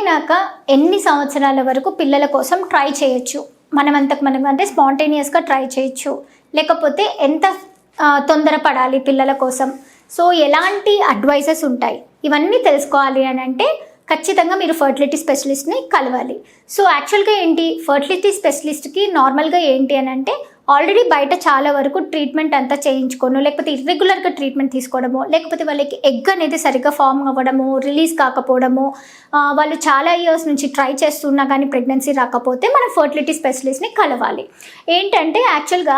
పెళ్ళైనాక ఎన్ని సంవత్సరాల వరకు పిల్లల కోసం ట్రై చేయొచ్చు, మనం అంటే స్పాంటేనియస్గా ట్రై చేయొచ్చు, లేకపోతే ఎంత తొందరపడాలి పిల్లల కోసం, సో ఎలాంటి అడ్వైజెస్ ఉంటాయి, ఇవన్నీ తెలుసుకోవాలి అని అంటే ఖచ్చితంగా మీరు ఫర్టిలిటీ స్పెషలిస్ట్ని కలవాలి. సో యాక్చువల్గా ఏంటి, ఫర్టిలిటీ స్పెషలిస్ట్కి నార్మల్గా ఏంటి అని అంటే ఆల్రెడీ బయట చాలా వరకు ట్రీట్మెంట్ అంతా చేయించుకోను, లేకపోతే ఇర్రెగ్యులర్గా ట్రీట్మెంట్ తీసుకోవడము, లేకపోతే వాళ్ళకి ఎగ్ అనేది సరిగ్గా ఫామ్ అవ్వడము, రిలీజ్ కాకపోవడము, వాళ్ళు చాలా ఇయర్స్ నుంచి ట్రై చేస్తున్నా కానీ ప్రెగ్నెన్సీ రాకపోతే మనం ఫర్టిలిటీ స్పెషలిస్ట్ని కలవాలి. ఏంటంటే యాక్చువల్గా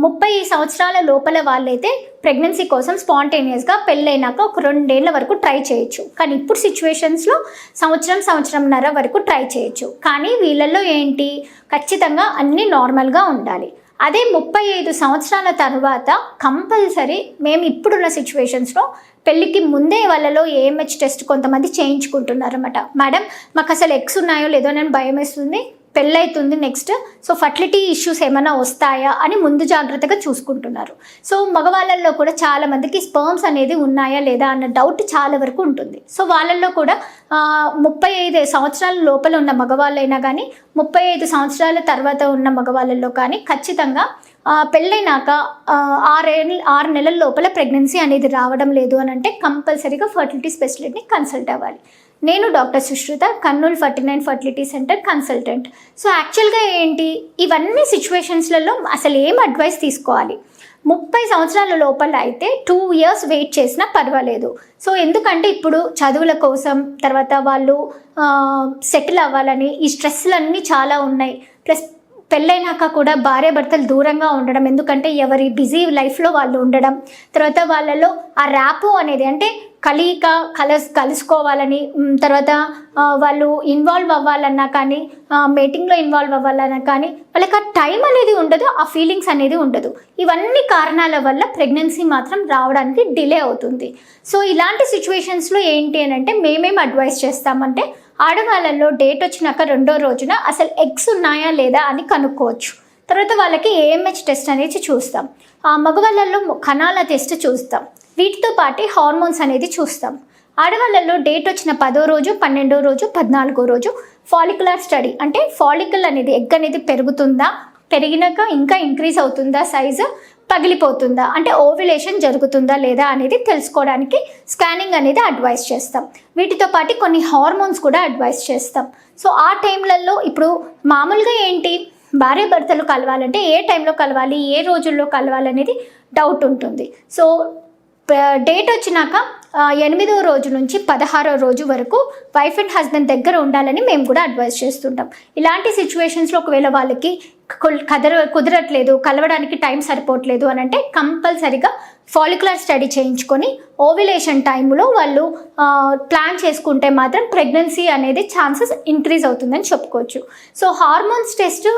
30 సంవత్సరాల లోపల వాళ్ళైతే ప్రెగ్నెన్సీ కోసం స్పాంటేనియస్గా పెళ్ళైనాక ఒక 2 ఏళ్ల వరకు ట్రై చేయొచ్చు. కానీ ఇప్పుడు సిచ్యువేషన్స్లో సంవత్సరంన్నర వరకు ట్రై చేయొచ్చు. కానీ వీళ్ళల్లో ఏంటి, ఖచ్చితంగా అన్నీ నార్మల్గా ఉండాలి. అదే 35 సంవత్సరాల తర్వాత కంపల్సరీ మేము ఇప్పుడున్న సిచ్యువేషన్స్లో పెళ్ళికి ముందే వాళ్ళలో ఏఎంహెచ్ టెస్ట్ కొంతమంది చేయించుకుంటున్నారన్నమాట. మేడం మాకు అసలు ఎగ్స్ ఉన్నాయో లేదో నేను భయం వేస్తుంది, పెళ్ళైతుంది నెక్స్ట్, సో ఫర్టిలిటీ ఇష్యూస్ ఏమైనా వస్తాయా అని ముందు జాగ్రత్తగా చూసుకుంటున్నారు. సో మగవాళ్ళల్లో కూడా చాలా మందికి స్పర్మ్స్ అనేది ఉన్నాయా లేదా అన్న డౌట్ చాలా వరకు ఉంటుంది. సో వాళ్ళల్లో కూడా 35 సంవత్సరాల లోపల ఉన్న మగవాళ్ళైనా కానీ 35 సంవత్సరాల తర్వాత ఉన్న మగవాళ్ళల్లో కానీ ఖచ్చితంగా పెళ్ళైనాక 6 నెలల లోపల ప్రెగ్నెన్సీ అనేది రావడం లేదు అని అంటే కంపల్సరీగా ఫర్టిలిటీ స్పెషలిస్ట్ని కన్సల్ట్ అవ్వాలి. నేను doctor Sushruta, Kurnool 49 fertility centre consultant. So యాక్చువల్గా ఏంటి, ఇవన్నీ సిచ్యువేషన్స్లలో అసలు ఏం అడ్వైస్ తీసుకోవాలి, 30 సంవత్సరాల లోపల అయితే 2 years వెయిట్ చేసినా పర్వాలేదు. సో ఎందుకంటే ఇప్పుడు చదువుల కోసం, తర్వాత వాళ్ళు సెటిల్ అవ్వాలని ఈ స్ట్రెస్లన్నీ చాలా ఉన్నాయి. ప్లస్ పెళ్ళైనాక కూడా భార్యాభర్తలు దూరంగా ఉండడం, ఎందుకంటే ఎవరి బిజీ లైఫ్లో వాళ్ళు ఉండడం, తర్వాత వాళ్ళలో ఆ ర్యాపో అనేది అంటే కలుసుకోవాలని, తర్వాత వాళ్ళు ఇన్వాల్వ్ అవ్వాలన్నా కానీ, మీటింగ్లో ఇన్వాల్వ్ అవ్వాలన్నా కానీ వాళ్ళకి ఆ టైం అనేది ఉండదు, ఆ ఫీలింగ్స్ అనేది ఉండదు. ఇవన్నీ కారణాల వల్ల ప్రెగ్నెన్సీ మాత్రం రావడానికి డిలే అవుతుంది. సో ఇలాంటి సిచ్యువేషన్స్లో ఏంటి అని అంటే మేమేం అడ్వైస్ చేస్తామంటే ఆడవాళ్ళల్లో డేట్ వచ్చినాక 2వ రోజున అసలు ఎగ్స్ ఉన్నాయా లేదా అని కనుక్కోవచ్చు. తర్వాత వాళ్ళకి ఏఎంహెచ్ టెస్ట్ అనేది చూస్తాం, మగవాళ్ళల్లో కణాల టెస్ట్ చూస్తాం, వీటితో పాటు హార్మోన్స్ అనేది చూస్తాం. ఆడవాళ్ళల్లో డేట్ వచ్చిన 10వ రోజు, 12వ రోజు, 14వ రోజు ఫాలిక్యులర్ స్టడీ అంటే ఫాలికల్ అనేది ఎగ్ అనేది పెరుగుతుందా, పెరిగినాక ఇంకా ఇంక్రీజ్ అవుతుందా, సైజు పగిలిపోతుందా అంటే ఓవ్యులేషన్ జరుగుతుందా లేదా అనేది తెలుసుకోవడానికి స్కానింగ్ అనేది అడ్వైస్ చేస్తాం. వీటితో పాటు కొన్ని హార్మోన్స్ కూడా అడ్వైస్ చేస్తాం. సో ఆ టైంలలో ఇప్పుడు మామూలుగా ఏంటి, భార్యాభర్తలు కలవాలంటే ఏ టైంలో కలవాలి, ఏ రోజుల్లో కలవాలి అనేది డౌట్ ఉంటుంది. సో డేట్ వచ్చినాక 8వ రోజు నుంచి 16వ రోజు వరకు వైఫ్ అండ్ హస్బెండ్ దగ్గర ఉండాలని మేము కూడా అడ్వైస్ చేస్తుంటాం. ఇలాంటి సిచ్యువేషన్స్లో ఒకవేళ వాళ్ళకి కుదరట్లేదు, కలవడానికి టైం సరిపోవట్లేదు అని అంటే కంపల్సరీగా ఫాలిక్యులర్ స్టడీ చేయించుకొని ఓవ్యులేషన్ టైంలో వాళ్ళు ప్లాన్ చేసుకుంటే మాత్రం ప్రెగ్నెన్సీ అనేది ఛాన్సెస్ ఇంక్రీజ్ అవుతుందని చెప్పుకోవచ్చు. సో హార్మోన్స్ టెస్ట్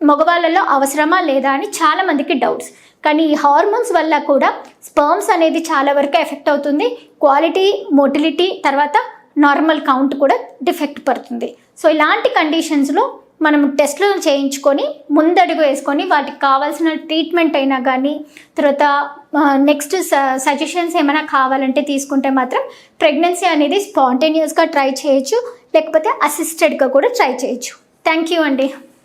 మగవాళ్ళలో అవసరమా లేదా అని చాలామందికి డౌట్స్. కానీ ఈ హార్మోన్స్ వల్ల కూడా స్పర్మ్స్ అనేది చాలా వరకు ఎఫెక్ట్ అవుతుంది, క్వాలిటీ, మోటిలిటీ, తర్వాత నార్మల్ కౌంట్ కూడా డిఫెక్ట్ పడుతుంది. సో ఇలాంటి కండిషన్స్లో మనం టెస్ట్లు చేయించుకొని ముందడుగు వేసుకొని వాటికి కావాల్సిన ట్రీట్మెంట్ అయినా కానీ, తర్వాత నెక్స్ట్ సజెషన్స్ ఏమైనా కావాలంటే తీసుకుంటే మాత్రం ప్రెగ్నెన్సీ అనేది స్పాంటేనియస్గా ట్రై చేయొచ్చు, లేకపోతే అసిస్టెడ్గా కూడా ట్రై చేయొచ్చు. థ్యాంక్ యూ అండి.